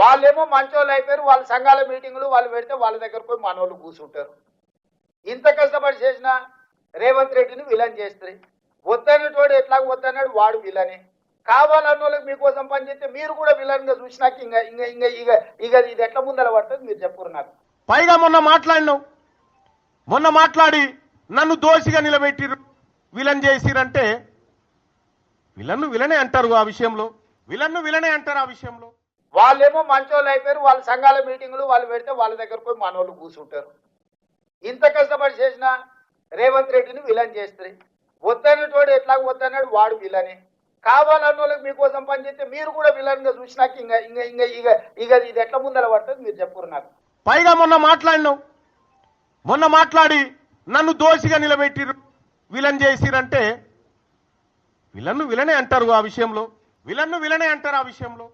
వాళ్ళేమో మంచోళ్ళు అయిపోయారు, వాళ్ళ సంఘాల మీటింగులు వాళ్ళు పెడితే వాళ్ళ దగ్గర పోయి మనోళ్ళు కూర్చుంటారు. ఇంత కష్టపడి చేసిన రేవంత్ రెడ్డిని విలన్ చేస్తారు. వద్దనేటోడు ఎట్లా వద్దన్నాడు వాడు విలనే. కావాలన్న వాళ్ళకి మీకోసం పనిచేస్తే మీరు కూడా విలన్ గా చూసినాక ఇంకా ఇంకా ఇంకా ఇక ఇక ఇది ఎట్లా ముందర పడుతుంది మీరు చెప్పురు నాకు. పైగా మొన్న మాట్లాడి నన్ను దోషిగా నిలబెట్టిరు, విలన్ చేసిరంటే విలనే అంటారు ఆ విషయంలో. విలనే అంటారు ఆ విషయంలో. వాళ్ళేమో మంచోళ్ళు అయిపోయారు, వాళ్ళ సంఘాల మీటింగులు వాళ్ళు పెడితే వాళ్ళ దగ్గర పోయి మనోళ్ళు కూర్చుంటారు. ఇంత కష్టపడి చేసిన రేవంత్ రెడ్డిని విలన్ చేస్తారు. వద్దనేటోడు ఎట్లా వద్దన్నాడు వాడు విలనే. కావాలన్న వాళ్ళకి మీకోసం పనిచేస్తే మీరు కూడా విలన్ గా చూసినాక ఇంకా ఇంకా ఇంకా ఇక ఇక ఇది ఎట్లా ముందర పడుతుంది మీరు చెప్పురు నాకు. పైగా మొన్న మాట్లాడి నన్ను దోషిగా నిలబెట్టిరు, విలన్ చేసిరంటే విలనే అంటారు ఆ విషయంలో. విలనే అంటారు ఆ విషయంలో.